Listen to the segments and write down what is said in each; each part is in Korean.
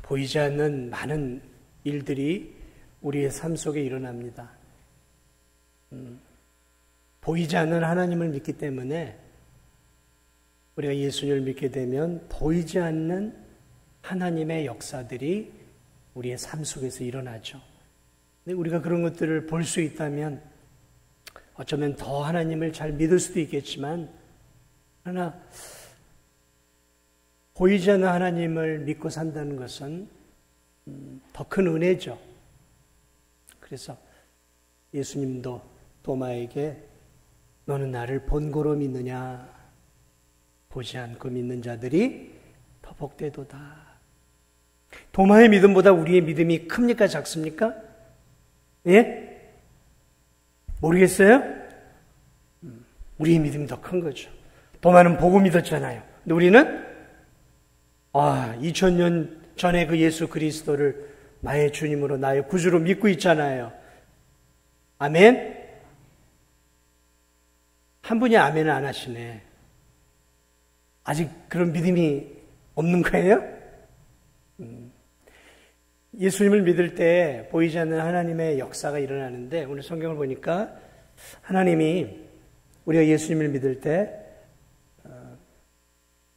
보이지 않는 많은 일들이 우리의 삶 속에 일어납니다. 보이지 않는 하나님을 믿기 때문에 우리가 예수님을 믿게 되면 보이지 않는 하나님의 역사들이 우리의 삶 속에서 일어나죠. 근데 우리가 그런 것들을 볼 수 있다면 어쩌면 더 하나님을 잘 믿을 수도 있겠지만, 그러나 보이지 않는 하나님을 믿고 산다는 것은 더 큰 은혜죠. 그래서 예수님도 도마에게 너는 나를 본고로 믿느냐, 보지 않고 믿는 자들이 더 복되도다. 도마의 믿음보다 우리의 믿음이 큽니까, 작습니까? 예? 모르겠어요? 우리의 믿음이 더 큰 거죠. 도마는 보고 믿었잖아요. 근데 우리는 2000년 전에 그 예수 그리스도를 나의 주님으로, 나의 구주로 믿고 있잖아요. 아멘? 한 분이 아멘을 안 하시네. 아직 그런 믿음이 없는 거예요? 예수님을 믿을 때 보이지 않는 하나님의 역사가 일어나는데, 오늘 성경을 보니까 하나님이 우리가 예수님을 믿을 때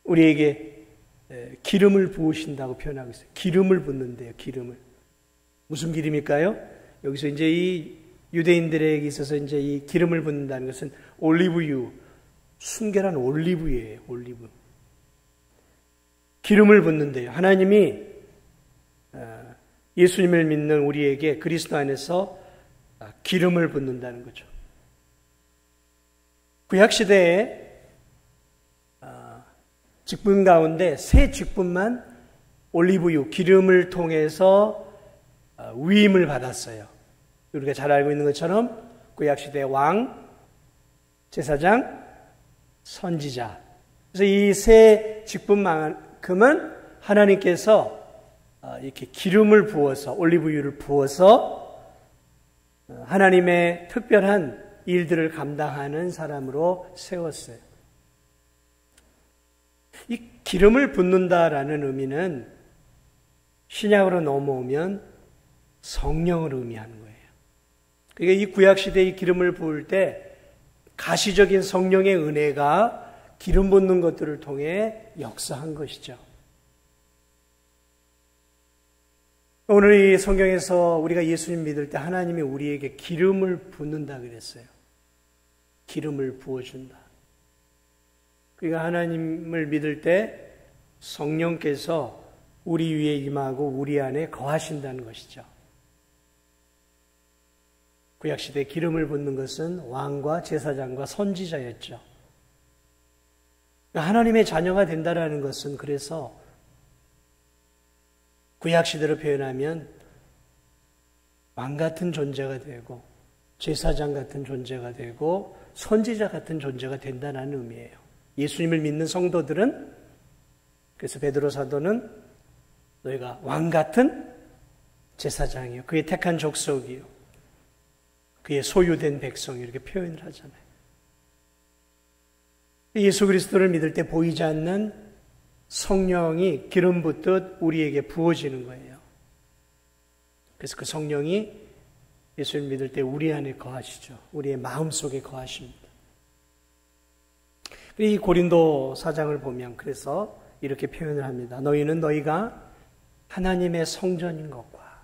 우리에게 기름을 부으신다고 표현하고 있어요. 기름을 붓는데요. 기름을. 무슨 기름일까요? 여기서 이제 이 유대인들에게 있어서 이제 이 기름을 붓는다는 것은 올리브유, 순결한 올리브유예요. 올리브. 기름을 붓는데요. 하나님이 예수님을 믿는 우리에게 그리스도 안에서 기름을 붓는다는 거죠. 구약시대에 직분 가운데 세 직분만 올리브유, 기름을 통해서 위임을 받았어요. 우리가 잘 알고 있는 것처럼 구약시대 왕, 제사장, 선지자. 그래서 이 세 직분만큼은 하나님께서 이렇게 기름을 부어서, 올리브유를 부어서 하나님의 특별한 일들을 감당하는 사람으로 세웠어요. 이 기름을 붓는다라는 의미는 신약으로 넘어오면 성령을 의미하는 거예요. 그러니까 이 구약시대에 이 기름을 부을 때 가시적인 성령의 은혜가 기름 붓는 것들을 통해 역사한 것이죠. 오늘 이 성경에서 우리가 예수님 믿을 때 하나님이 우리에게 기름을 붓는다 그랬어요. 기름을 부어준다. 그러니까 하나님을 믿을 때 성령께서 우리 위에 임하고 우리 안에 거하신다는 것이죠. 구약시대에 기름을 붓는 것은 왕과 제사장과 선지자였죠. 하나님의 자녀가 된다는 것은 그래서 구약시대로 표현하면 왕 같은 존재가 되고 제사장 같은 존재가 되고 선지자 같은 존재가 된다는 의미예요. 예수님을 믿는 성도들은, 그래서 베드로 사도는 너희가 왕 같은 제사장이요, 그의 택한 족속이요, 그의 소유된 백성이, 이렇게 표현을 하잖아요. 예수 그리스도를 믿을 때 보이지 않는 성령이 기름 붓듯 우리에게 부어지는 거예요. 그래서 그 성령이 예수를 믿을 때 우리 안에 거하시죠. 우리의 마음속에 거하십니다. 이 고린도 4장을 보면 그래서 이렇게 표현을 합니다. 너희는 너희가 하나님의 성전인 것과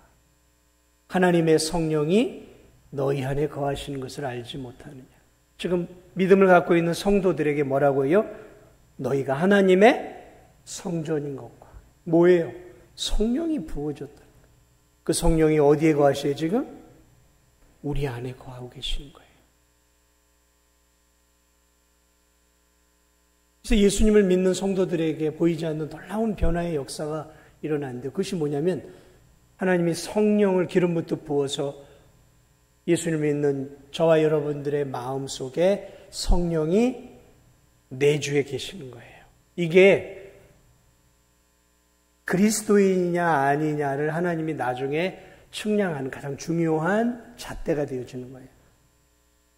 하나님의 성령이 너희 안에 거하시는 것을 알지 못하느냐. 지금 믿음을 갖고 있는 성도들에게 뭐라고 해요? 너희가 하나님의 성전인 것과. 뭐예요? 성령이 부어졌다. 그 성령이 어디에 거하시요 지금? 우리 안에 거하고 계시는 거예요. 그래서 예수님을 믿는 성도들에게 보이지 않는 놀라운 변화의 역사가 일어났는데, 그것이 뭐냐면 하나님이 성령을 기름 붓듯 부어서 예수님을 믿는 저와 여러분들의 마음속에 성령이 내주에 계시는 거예요. 이게 그리스도인이냐 아니냐를 하나님이 나중에 측량하는 가장 중요한 잣대가 되어지는 거예요.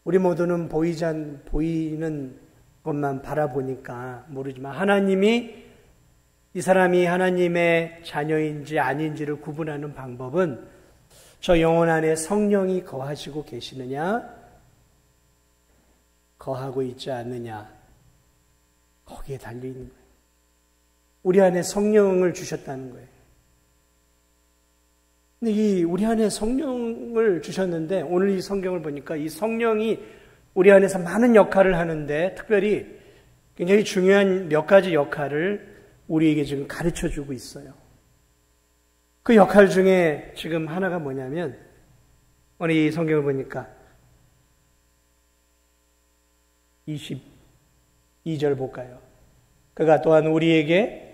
우리 모두는 보이는 것만 바라보니까 모르지만 하나님이 이 사람이 하나님의 자녀인지 아닌지를 구분하는 방법은 저 영혼 안에 성령이 거하시고 계시느냐, 거하고 있지 않느냐, 거기에 달려있는 거예요. 우리 안에 성령을 주셨다는 거예요. 근데 우리 안에 성령을 주셨는데 오늘 이 성경을 보니까 이 성령이 우리 안에서 많은 역할을 하는데 특별히 굉장히 중요한 몇 가지 역할을 우리에게 지금 가르쳐 주고 있어요. 그 역할 중에 지금 하나가 뭐냐면 오늘 이 성경을 보니까 22절 볼까요? 그가 또한 우리에게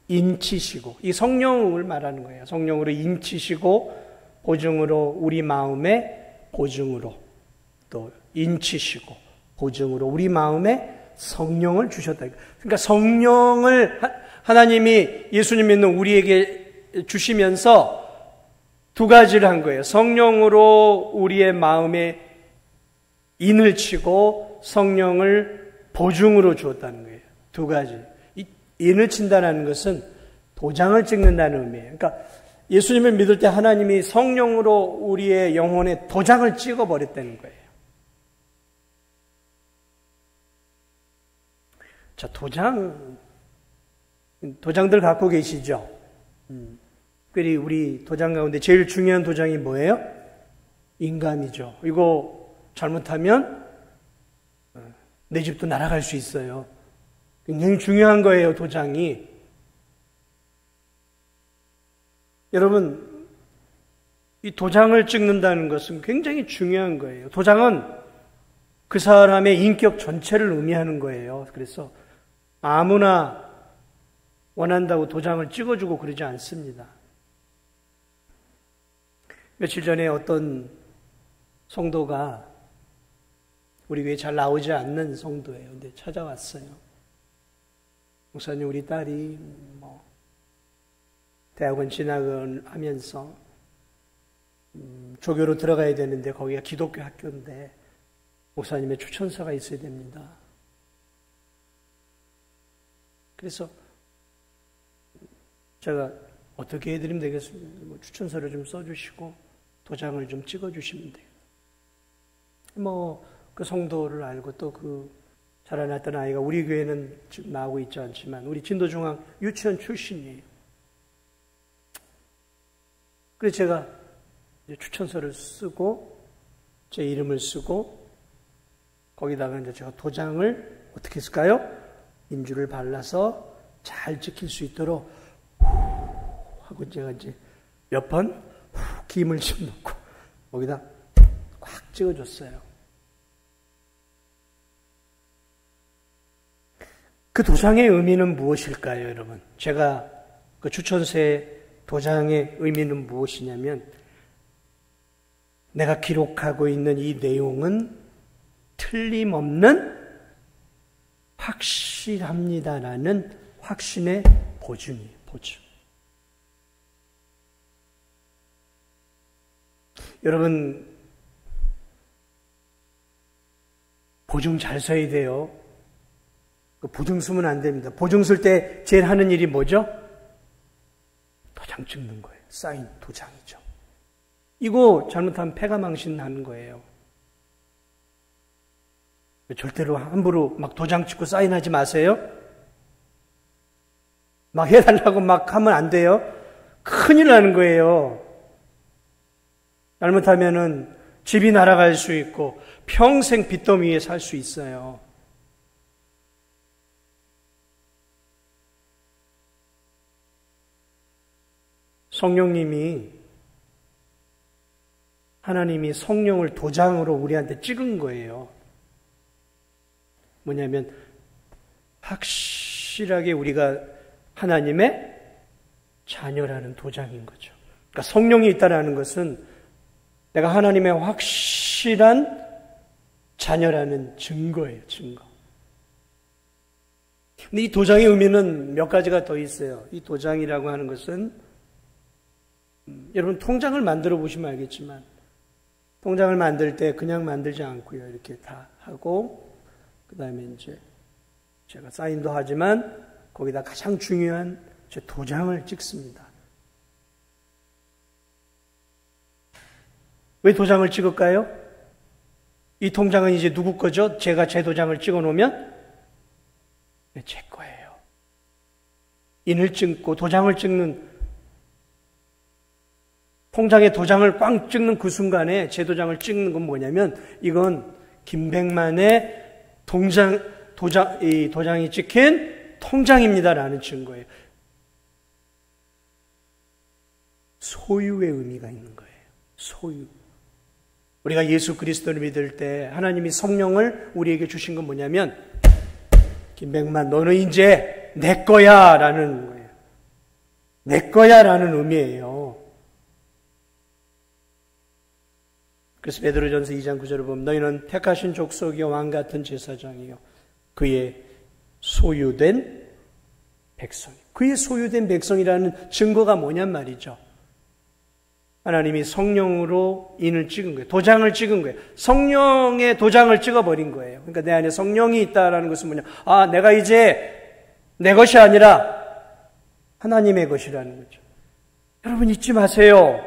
인치시고, 이 성령을 말하는 거예요. 성령으로 인치시고 보증으로 우리 마음에 보증으로 또 인치시고 보증으로 우리 마음에 성령을 주셨다. 그러니까 성령을 하나님이 예수님 믿는 우리에게 주시면서 두 가지를 한 거예요. 성령으로 우리의 마음에 인을 치고 성령을 보증으로 주었다는 거예요. 두 가지. 인을 친다는 것은 도장을 찍는다는 의미예요. 그러니까 예수님을 믿을 때 하나님이 성령으로 우리의 영혼에 도장을 찍어버렸다는 거예요. 자, 도장들 갖고 계시죠? 특별히 우리 도장 가운데 제일 중요한 도장이 뭐예요? 인감이죠. 이거 잘못하면 내 집도 날아갈 수 있어요. 굉장히 중요한 거예요, 도장이. 여러분, 이 도장을 찍는다는 것은 굉장히 중요한 거예요. 도장은 그 사람의 인격 전체를 의미하는 거예요. 그래서 아무나 원한다고 도장을 찍어주고 그러지 않습니다. 며칠 전에 어떤 성도가 우리 교회에 잘 나오지 않는 성도예요. 근데 찾아왔어요. 목사님, 우리 딸이 대학원 진학하면서 조교로 들어가야 되는데 거기가 기독교 학교인데 목사님의 추천서가 있어야 됩니다. 그래서 제가 어떻게 해드리면 되겠습니까? 추천서를 좀 써주시고 도장을 좀 찍어주시면 돼요. 그 성도를 알고 또 자라났던 아이가 우리 교회는 지금 나오고 있지 않지만 우리 진도중앙 유치원 출신이에요. 그래서 제가 이제 추천서를 쓰고 제 이름을 쓰고 거기다가 이제 제가 도장을 어떻게 했을까요? 인주를 발라서 잘 찍힐 수 있도록 하고 제가 이제 몇 번 김을 좀 넣고 거기다 꽉 찍어줬어요. 그 도장의 의미는 무엇일까요, 여러분? 제가 그 추천서의 도장의 의미는 무엇이냐면 내가 기록하고 있는 이 내용은 틀림없는 확실합니다라는 확신의 보증이에요, 보증. 여러분, 보증 잘 써야 돼요. 보증 쓰면 안 됩니다. 보증 쓸 때 제일 하는 일이 뭐죠? 도장 찍는 거예요. 사인, 도장이죠. 이거 잘못하면 패가망신 나는 거예요. 절대로 함부로 막 도장 찍고 사인하지 마세요. 막 해달라고 막 하면 안 돼요. 큰일 나는 거예요. 잘못하면은 집이 날아갈 수 있고 평생 빚더미에 살 수 있어요. 성령님이 하나님이 성령을 도장으로 우리한테 찍은 거예요. 뭐냐면 확실하게 우리가 하나님의 자녀라는 도장인 거죠. 그러니까 성령이 있다는 것은 내가 하나님의 확실한 자녀라는 증거예요, 증거. 근데 이 도장의 의미는 몇 가지가 더 있어요. 이 도장이라고 하는 것은 여러분 통장을 만들어 보시면 알겠지만 통장을 만들 때 그냥 만들지 않고요. 이렇게 다 하고 그 다음에 이제 제가 사인도 하지만 거기다 가장 중요한 도장을 찍습니다. 왜 도장을 찍을까요? 이 통장은 이제 누구 거죠? 제가 제 도장을 찍어 놓으면 제 거예요. 인을 찍고 도장을 찍는, 통장에 도장을 꽝 찍는 그 순간에 제 도장을 찍는 건 뭐냐면, 이건 김백만의 이 도장이 찍힌 통장입니다라는 증거예요. 소유의 의미가 있는 거예요. 소유. 우리가 예수 그리스도를 믿을 때 하나님이 성령을 우리에게 주신 건 뭐냐면, 김백만 너는 이제 내 거야 라는 거예요. 내 거야 라는 의미예요. 그래서 베드로전서 2장 9절을 보면 너희는 택하신 족속이요 왕같은 제사장이요 그의 소유된 백성. 그의 소유된 백성이라는 증거가 뭐냔 말이죠. 하나님이 성령으로 인을 찍은 거예요. 도장을 찍은 거예요. 성령의 도장을 찍어버린 거예요. 그러니까 내 안에 성령이 있다라는 것은 뭐냐. 내가 이제 내 것이 아니라 하나님의 것이라는 거죠. 여러분 잊지 마세요.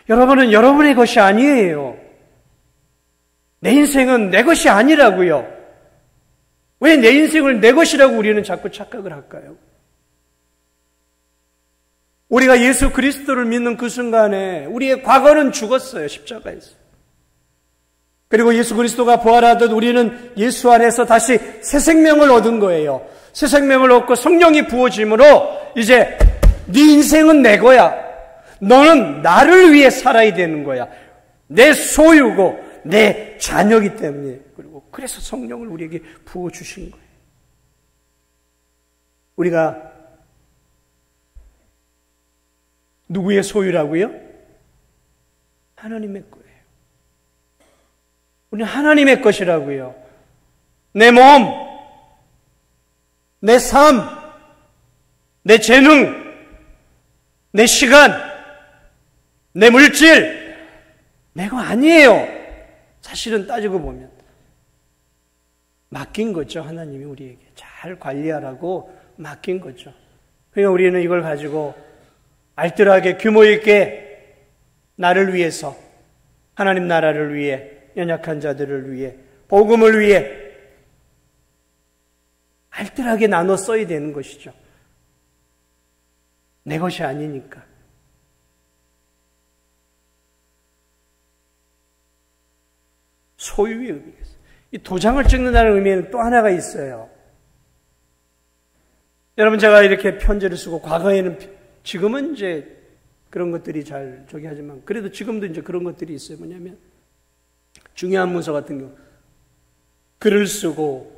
여러분은 여러분의 것이 아니에요. 내 인생은 내 것이 아니라고요. 왜 내 인생을 내 것이라고 우리는 자꾸 착각을 할까요? 우리가 예수 그리스도를 믿는 그 순간에 우리의 과거는 죽었어요. 십자가에서. 그리고 예수 그리스도가 부활하듯 우리는 예수 안에서 다시 새 생명을 얻은 거예요. 새 생명을 얻고 성령이 부어짐으로 이제 네 인생은 내 거야. 너는 나를 위해 살아야 되는 거야. 내 소유고 내 자녀이기 때문에. 그리고 그래서 성령을 우리에게 부어주신 거예요. 우리가 누구의 소유라고요? 하나님의 거예요. 우리는 하나님의 것이라고요. 내 몸, 내 삶, 내 재능, 내 시간, 내 물질, 내 거 아니에요. 사실은 따지고 보면 맡긴 거죠. 하나님이 우리에게 잘 관리하라고 맡긴 거죠. 그러니까 우리는 이걸 가지고 알뜰하게 규모 있게 나를 위해서, 하나님 나라를 위해, 연약한 자들을 위해, 복음을 위해 알뜰하게 나눠 써야 되는 것이죠. 내 것이 아니니까. 소유의 의미가 있어요. 이 도장을 찍는다는 의미에는 또 하나가 있어요. 여러분, 제가 이렇게 편지를 쓰고, 과거에는, 지금은 이제 그런 것들이 잘 하지만, 그래도 지금도 이제 그런 것들이 있어요. 뭐냐면, 중요한 문서 같은 경우, 글을 쓰고,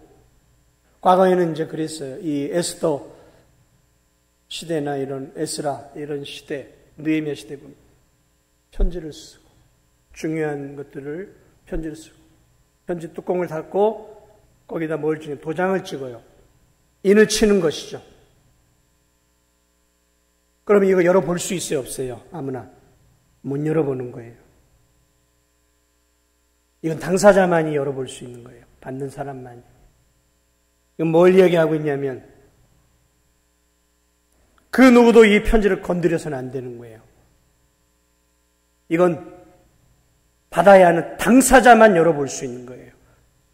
과거에는 이제 그랬어요. 이 에스더 시대나 이런 에스라, 이런 시대, 느헤미야 시대 보면, 편지를 쓰고, 중요한 것들을 편지를 쓰고, 편지 뚜껑을 닫고, 거기다 뭘 찍어요? 도장을 찍어요. 인을 치는 것이죠. 그러면 이거 열어볼 수 있어요? 없어요? 아무나. 못 열어보는 거예요. 이건 당사자만이 열어볼 수 있는 거예요. 받는 사람만이. 이건 뭘 이야기하고 있냐면, 그 누구도 이 편지를 건드려서는 안 되는 거예요. 이건 받아야 하는 당사자만 열어볼 수 있는 거예요.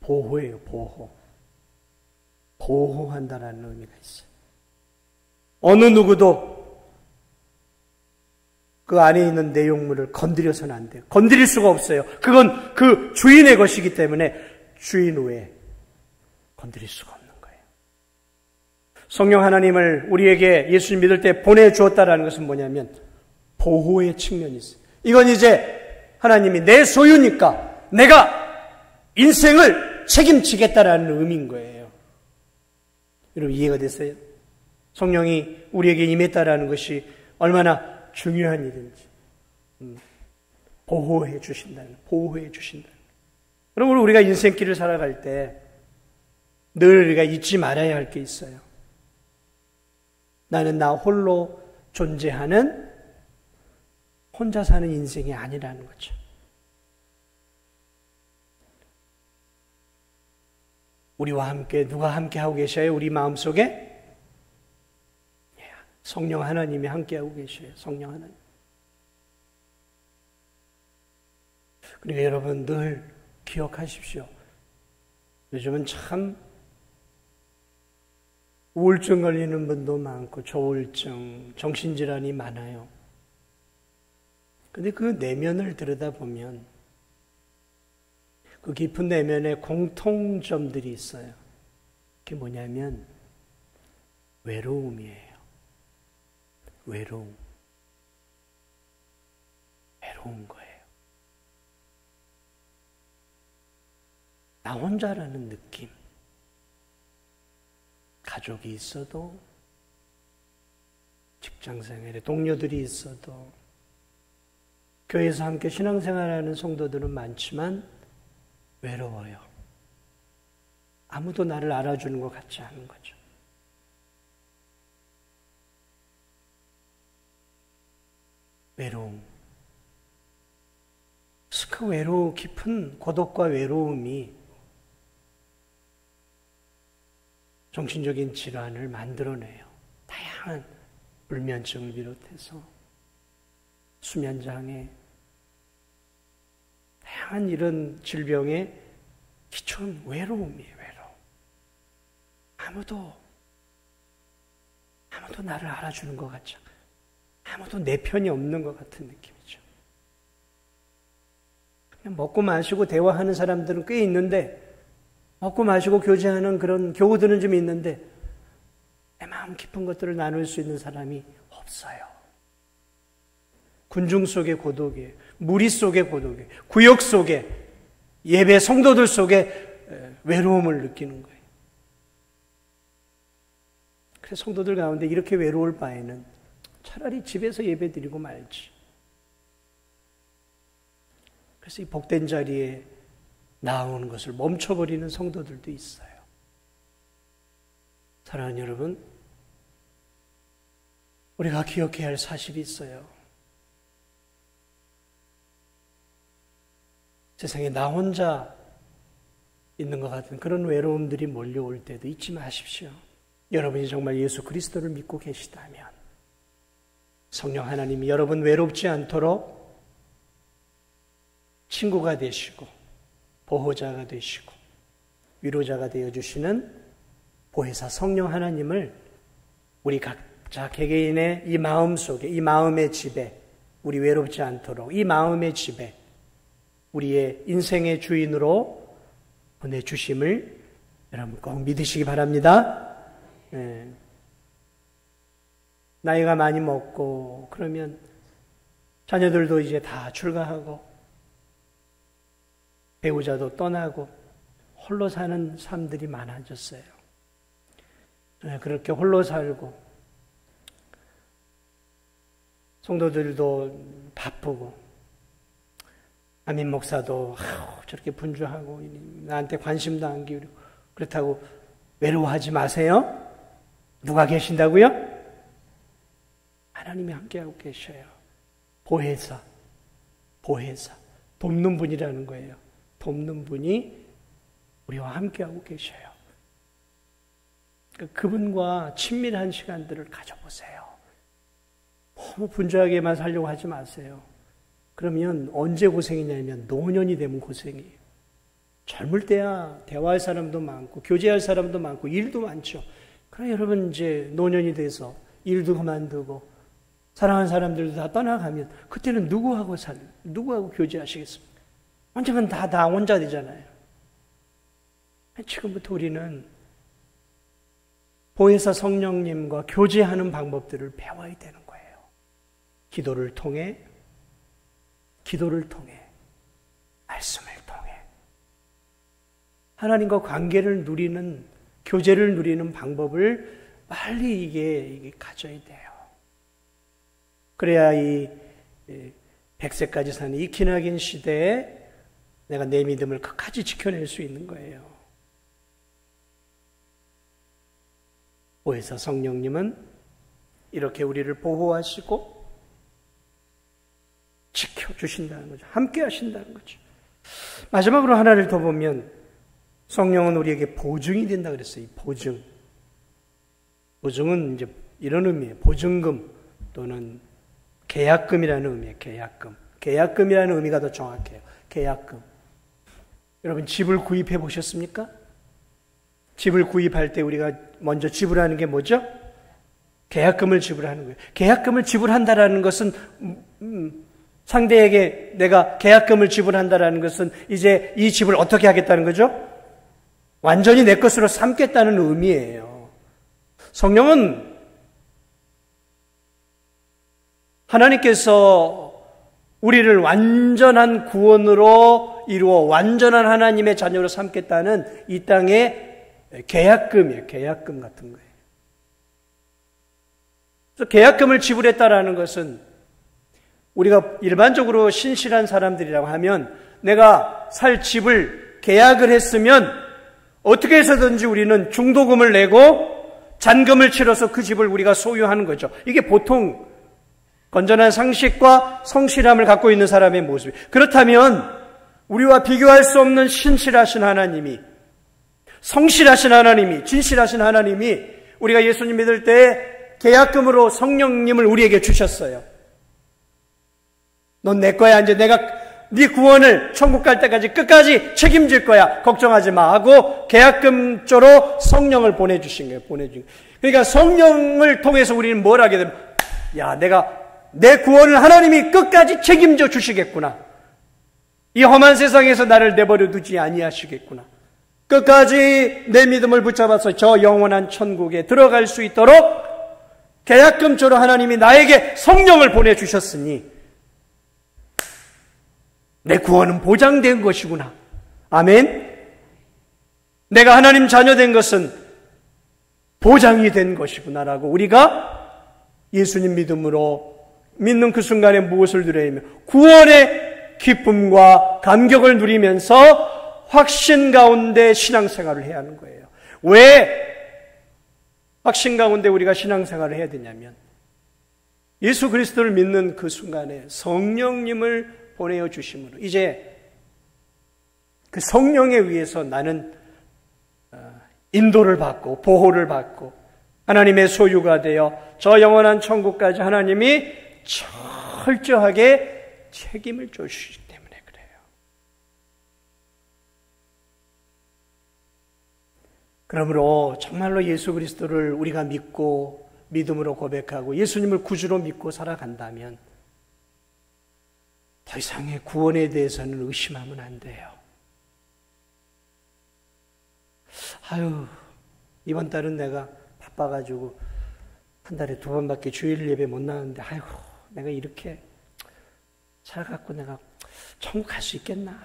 보호예요, 보호. 보호한다라는 의미가 있어요. 어느 누구도 그 안에 있는 내용물을 건드려서는 안 돼요. 건드릴 수가 없어요. 그건 그 주인의 것이기 때문에 주인 외에 건드릴 수가 없는 거예요. 성령 하나님을 우리에게 예수님 믿을 때 보내주었다라는 것은 뭐냐면 보호의 측면이 있어요. 이건 이제 하나님이 내 소유니까 내가 인생을 책임지겠다라는 의미인 거예요. 여러분 이해가 됐어요? 성령이 우리에게 임했다라는 것이 얼마나 중요한 일인지 보호해 주신다는, 보호해 주신다는. 여러분 우리가 인생길을 살아갈 때 늘 우리가 잊지 말아야 할 게 있어요. 나는 나 홀로 존재하는, 혼자 사는 인생이 아니라는 거죠. 우리와 함께 누가 함께 하고 계셔요? 우리 마음속에 성령 하나님이 함께 하고 계셔요. 성령 하나님. 그러니까 여러분 늘 기억하십시오. 요즘은 참 우울증 걸리는 분도 많고 조울증, 정신질환이 많아요. 근데 그 내면을 들여다보면 그 깊은 내면에 공통점들이 있어요. 그게 뭐냐면 외로움이에요. 외로움 거예요. 나 혼자라는 느낌. 가족이 있어도, 직장생활에 동료들이 있어도, 교회에서 함께 신앙생활하는 성도들은 많지만 외로워요. 아무도 나를 알아주는 것 같지 않은 거죠. 외로움. 그 깊은 고독과 외로움이 정신적인 질환을 만들어내요. 다양한 불면증을 비롯해서 수면장애, 다양한 이런 질병의 기초는 외로움이에요. 외로움. 아무도 나를 알아주는 것 같죠. 아무도 내 편이 없는 것 같은 느낌이죠. 그냥 먹고 마시고 대화하는 사람들은 꽤 있는데, 먹고 마시고 교제하는 그런 교우들은 좀 있는데 내 마음 깊은 것들을 나눌 수 있는 사람이 없어요. 군중 속의 고독이에요. 무리 속의 고독이에요. 구역 속에, 예배 성도들 속에 외로움을 느끼는 거예요. 그래서 성도들 가운데 이렇게 외로울 바에는 차라리 집에서 예배 드리고 말지. 그래서 이 복된 자리에 나오는 것을 멈춰버리는 성도들도 있어요. 사랑하는 여러분, 우리가 기억해야 할 사실이 있어요. 세상에 나 혼자 있는 것 같은 그런 외로움들이 몰려올 때도 잊지 마십시오. 여러분이 정말 예수 그리스도를 믿고 계시다면 성령 하나님이 여러분 외롭지 않도록 친구가 되시고 보호자가 되시고 위로자가 되어주시는 보혜사 성령 하나님을 우리 각자 개개인의 이 마음 속에, 이 마음의 집에, 우리 외롭지 않도록 이 마음의 집에 우리의 인생의 주인으로 보내주심을 여러분 꼭 믿으시기 바랍니다. 나이가 많이 먹고 그러면 자녀들도 이제 다 출가하고 배우자도 떠나고 홀로 사는 삶들이 많아졌어요. 그렇게 홀로 살고 성도들도 바쁘고 담임 목사도 저렇게 분주하고 나한테 관심도 안 기울이고 그렇다고 외로워하지 마세요. 누가 계신다고요? 하나님이 함께하고 계셔요. 보혜사, 돕는 분이라는 거예요. 돕는 분이 우리와 함께하고 계셔요. 그분과 친밀한 시간들을 가져보세요. 너무 분주하게만 살려고 하지 마세요. 그러면 언제 고생이냐면 노년이 되면 고생이에요. 젊을 때야 대화할 사람도 많고 교제할 사람도 많고 일도 많죠. 그러나 여러분 이제 노년이 돼서 일도 그만두고 사랑하는 사람들도 다 떠나가면 그때는 누구하고 교제하시겠습니까? 언젠간 다 혼자 되잖아요. 지금부터 우리는 보혜사 성령님과 교제하는 방법들을 배워야 되는 거예요. 기도를 통해, 말씀을 통해 하나님과 관계를 누리는, 교제를 누리는 방법을 빨리 이게 가져야 돼요. 그래야 이 100세까지 사는 이 기나긴 시대에 내가 내 믿음을 끝까지 지켜낼 수 있는 거예요. 보혜사 성령님은 이렇게 우리를 보호하시고 지켜주신다는 거죠. 함께 하신다는 거죠. 마지막으로 하나를 더 보면 성령은 우리에게 보증이 된다 그랬어요. 보증. 보증은 이제 이런 의미예요. 보증금 또는 계약금이라는 의미예요. 계약금. 계약금이라는 의미가 더 정확해요. 계약금. 여러분 집을 구입해 보셨습니까? 집을 구입할 때 우리가 먼저 지불하는 게 뭐죠? 계약금을 지불하는 거예요. 계약금을 지불한다라는 것은 상대에게 내가 계약금을 지불한다라는 것은 이제 이 집을 어떻게 하겠다는 거죠? 완전히 내 것으로 삼겠다는 의미예요. 성령은 하나님께서 우리를 완전한 구원으로 이루어 완전한 하나님의 자녀로 삼겠다는 이 땅의 계약금이에요. 계약금 같은 거예요. 그래서 계약금을 지불했다라는 것은 우리가 일반적으로 신실한 사람들이라고 하면 내가 살 집을 계약을 했으면 어떻게 해서든지 우리는 중도금을 내고 잔금을 치러서 그 집을 우리가 소유하는 거죠. 이게 보통 건전한 상식과 성실함을 갖고 있는 사람의 모습이에요. 그렇다면 우리와 비교할 수 없는 신실하신 하나님이, 성실하신 하나님이, 진실하신 하나님이 우리가 예수님 믿을 때 계약금으로 성령님을 우리에게 주셨어요. 넌 내 거야. 이제 내가 네 구원을 천국 갈 때까지 끝까지 책임질 거야. 걱정하지 마 하고 계약금조로 성령을 보내주신 거예요. 보내준 거예요. 그러니까 성령을 통해서 우리는 뭘 하게 되면 야, 내가 내 구원을 하나님이 끝까지 책임져 주시겠구나. 이 험한 세상에서 나를 내버려 두지 아니하시겠구나. 끝까지 내 믿음을 붙잡아서 저 영원한 천국에 들어갈 수 있도록 계약금조로 하나님이 나에게 성령을 보내주셨으니 내 구원은 보장된 것이구나. 아멘. 내가 하나님 자녀 된 것은 보장이 된 것이구나라고 우리가 예수님 믿음으로 믿는 그 순간에 무엇을 누리며 구원의 기쁨과 감격을 누리면서 확신 가운데 신앙생활을 해야 하는 거예요. 왜 확신 가운데 우리가 신앙생활을 해야 되냐면 예수 그리스도를 믿는 그 순간에 성령님을 보내어 주심으로 이제 그 성령에 의해서 나는 인도를 받고 보호를 받고 하나님의 소유가 되어 저 영원한 천국까지 하나님이 철저하게 책임을 져주시기 때문에 그래요. 그러므로 정말로 예수 그리스도를 우리가 믿고 믿음으로 고백하고 예수님을 구주로 믿고 살아간다면 더 이상의 구원에 대해서는 의심하면 안 돼요. 아유, 이번 달은 내가 바빠가지고 한 달에 2번밖에 주일 예배 못 나왔는데 아이고, 내가 이렇게 살아갖고 내가 천국 갈 수 있겠나?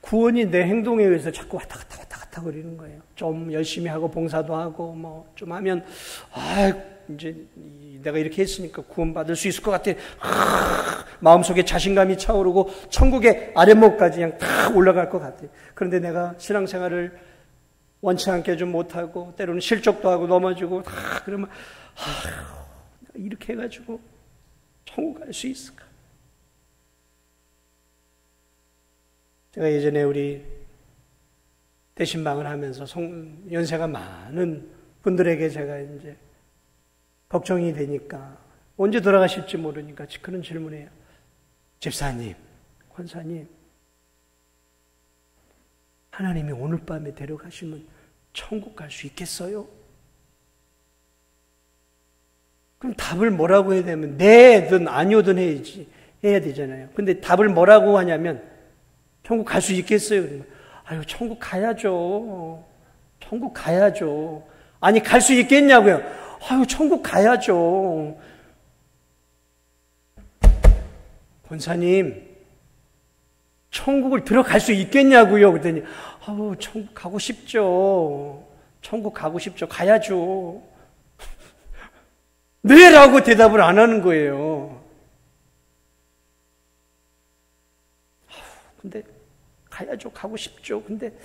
구원이 내 행동에 의해서 자꾸 왔다 갔다 거리는 거예요. 좀 열심히 하고 봉사도 하고 뭐 좀 하면 이제 내가 이렇게 했으니까 구원받을 수 있을 것 같아. 마음속에 자신감이 차오르고 천국의 아랫목까지 그냥 다 올라갈 것 같아요. 그런데 내가 신앙생활을 원치 않게 좀 못하고 때로는 실족도 하고 넘어지고 그러면 이렇게 해가지고 천국 갈 수 있을까? 제가 예전에 우리 대신방을 하면서 연세가 많은 분들에게 제가 이제 걱정이 되니까 언제 돌아가실지 모르니까 그런 질문이에요. 집사님, 권사님, 하나님이 오늘 밤에 데려가시면 천국 갈 수 있겠어요? 그럼 답을 뭐라고 해야 되면 네든 아니오든 해야 되잖아요. 근데 답을 뭐라고 하냐면 천국 갈 수 있겠어요? 그러면 아유, 천국 가야죠. 천국 가야죠. 아니, 갈 수 있겠냐고요? 아유, 천국 가야죠. 권사님, 천국을 들어갈 수 있겠냐고요? 그랬더니 아유, 천국 가고 싶죠. 천국 가고 싶죠. 가야죠. 네라고 대답을 안 하는 거예요. 근데 가야죠. 가고 싶죠. 근데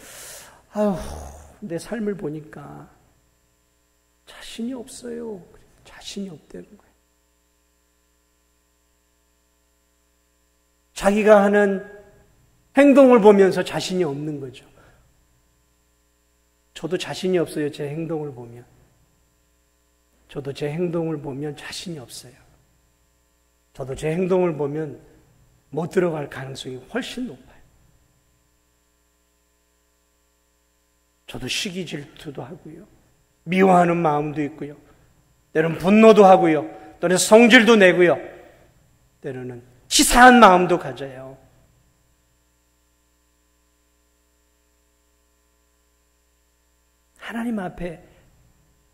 내 삶을 보니까 자신이 없어요. 자신이 없다는 거예요. 자기가 하는 행동을 보면서 자신이 없는 거죠. 저도 자신이 없어요. 제 행동을 보면. 저도 제 행동을 보면 자신이 없어요. 저도 제 행동을 보면 못 들어갈 가능성이 훨씬 높아요. 저도 시기 질투도 하고요. 미워하는 마음도 있고요. 때로는 분노도 하고요. 때로는 성질도 내고요. 때로는 치사한 마음도 가져요. 하나님 앞에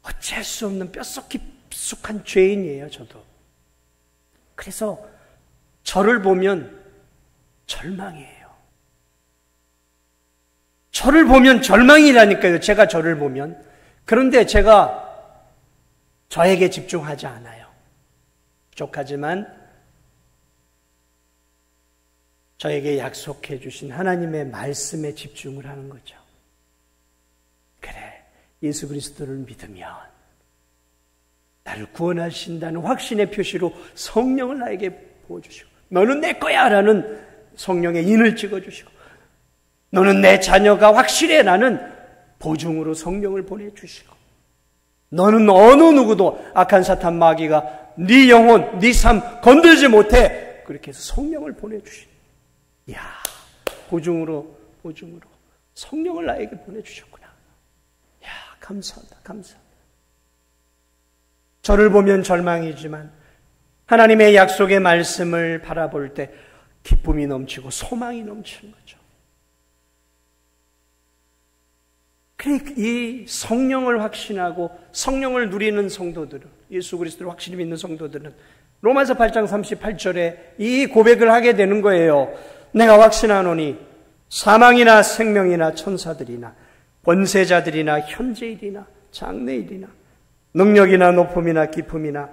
어찌할 수 없는 뼛속 깊숙한 죄인이에요, 저도. 그래서 저를 보면 절망이에요. 저를 보면 절망이라니까요, 제가 저를 보면. 그런데 제가 저에게 집중하지 않아요. 부족하지만 저에게 약속해 주신 하나님의 말씀에 집중을 하는 거죠. 그래, 예수 그리스도를 믿으면 나를 구원하신다는 확신의 표시로 성령을 나에게 부어주시고, 너는 내 거야 라는 성령의 인을 찍어주시고, 너는 내 자녀가 확실해 라는 보증으로 성령을 보내주시고, 너는 어느 누구도 악한 사탄 마귀가 네 영혼, 네 삶 건들지 못해, 그렇게 해서 성령을 보내주시고, 이야, 보증으로 성령을 나에게 보내주셨구나. 이야, 감사하다, 감사하다. 저를 보면 절망이지만 하나님의 약속의 말씀을 바라볼 때 기쁨이 넘치고 소망이 넘치는 거죠. 그래, 이 성령을 확신하고 성령을 누리는 성도들은, 예수 그리스도를 확실히 믿는 성도들은 로마서 8장 38절에 이 고백을 하게 되는 거예요. 내가 확신하노니 사망이나 생명이나 천사들이나 권세자들이나 현재일이나 장래일이나 능력이나 높음이나 깊음이나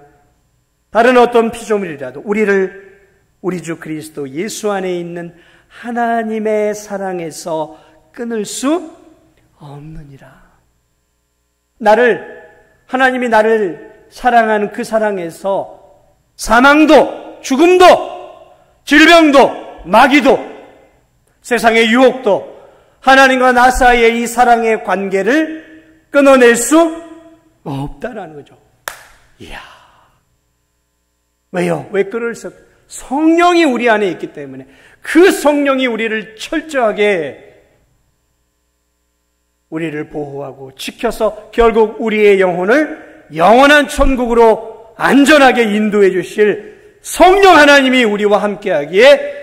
다른 어떤 피조물이라도 우리 주 그리스도 예수 안에 있는 하나님의 사랑에서 끊을 수 없느니라. 하나님이 나를 사랑하는 그 사랑에서 사망도, 죽음도, 질병도, 마귀도, 세상의 유혹도 하나님과 나 사이의 이 사랑의 관계를 끊어낼 수 없다라는 거죠. 이야. 왜요? 왜 끊을 수 없어요? 성령이 우리 안에 있기 때문에, 그 성령이 우리를 철저하게 우리를 보호하고 지켜서 결국 우리의 영혼을 영원한 천국으로 안전하게 인도해 주실 성령 하나님이 우리와 함께하기에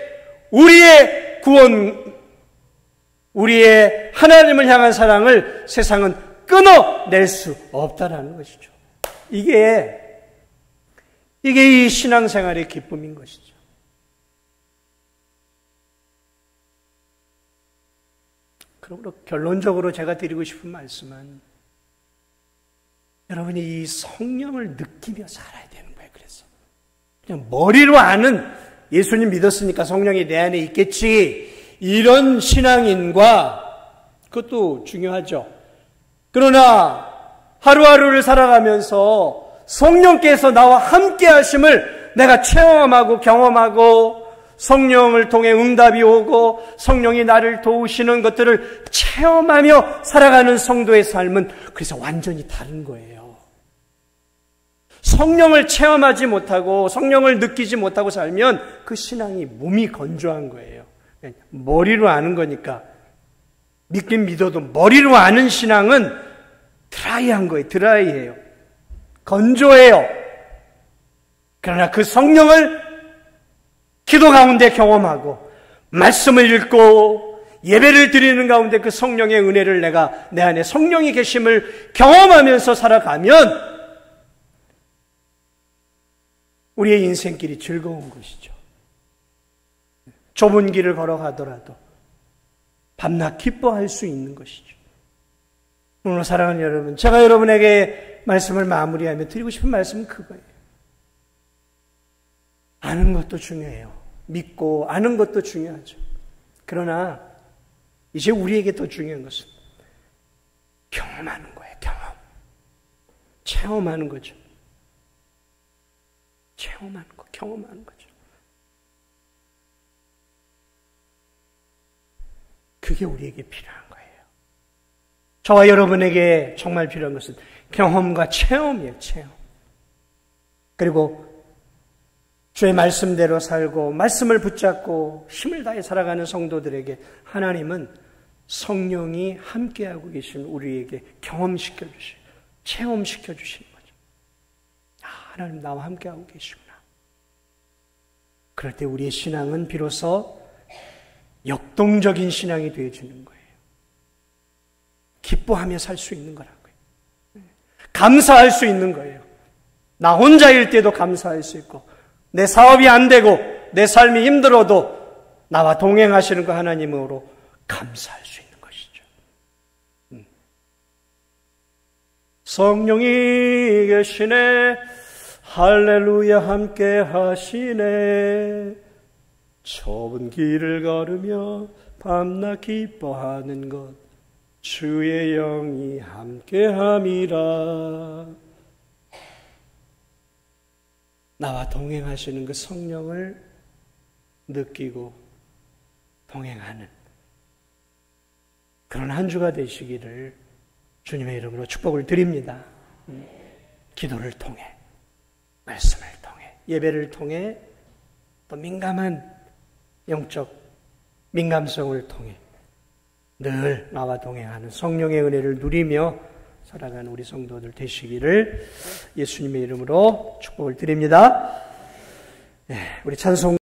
우리의 구원, 우리의 하나님을 향한 사랑을 세상은 끊어낼 수 없다라는 것이죠. 이게 이 신앙생활의 기쁨인 것이죠. 그러므로 결론적으로 제가 드리고 싶은 말씀은, 여러분이 이 성령을 느끼며 살아야 되는 거예요. 그래서 그냥 머리로 아는, 예수님 믿었으니까 성령이 내 안에 있겠지, 이런 신앙인과, 그것도 중요하죠. 그러나 하루하루를 살아가면서 성령께서 나와 함께 하심을 내가 체험하고 경험하고, 성령을 통해 응답이 오고 성령이 나를 도우시는 것들을 체험하며 살아가는 성도의 삶은 그래서 완전히 다른 거예요. 성령을 체험하지 못하고 성령을 느끼지 못하고 살면 그 신앙이 몸이 건조한 거예요. 머리로 아는 거니까 믿긴 믿어도 머리로 아는 신앙은 드라이한 거예요. 드라이해요. 건조해요. 그러나 그 성령을 기도 가운데 경험하고 말씀을 읽고 예배를 드리는 가운데 그 성령의 은혜를 내가 내 안에 성령이 계심을 경험하면서 살아가면 우리의 인생길이 즐거운 것이죠. 좁은 길을 걸어가더라도 밤낮 기뻐할 수 있는 것이죠. 오늘 사랑하는 여러분, 제가 여러분에게 말씀을 마무리하며 드리고 싶은 말씀은 그거예요. 아는 것도 중요해요. 믿고 아는 것도 중요하죠. 그러나 이제 우리에게 더 중요한 것은 경험하는 거예요. 경험. 체험하는 거죠. 체험하는 거, 경험하는 거죠. 그게 우리에게 필요한 거예요. 저와 여러분에게 정말 필요한 것은 경험과 체험이에요. 체험. 그리고 주의 말씀대로 살고 말씀을 붙잡고 힘을 다해 살아가는 성도들에게 하나님은 성령이 함께하고 계신 우리에게 경험시켜 주시고 체험시켜 주시는 거죠. 하나님 나와 함께하고 계시구나. 그럴 때 우리의 신앙은 비로소 역동적인 신앙이 되어지는 거예요. 기뻐하며 살 수 있는 거라고요. 감사할 수 있는 거예요. 나 혼자일 때도 감사할 수 있고 내 사업이 안 되고 내 삶이 힘들어도 나와 동행하시는 그 하나님으로 감사할 수 있는 것이죠. 성령이 계시네 할렐루야 함께 하시네 좁은 길을 걸으며 밤낮 기뻐하는 것 주의 영이 함께함이라. 나와 동행하시는 그 성령을 느끼고 동행하는 그런 한 주가 되시기를 주님의 이름으로 축복을 드립니다. 기도를 통해, 말씀을 통해, 예배를 통해, 또 민감한 영적 민감성을 통해 늘 나와 동행하는 성령의 은혜를 누리며 살아가는 우리 성도들 되시기를 예수님의 이름으로 축복을 드립니다. 우리 찬송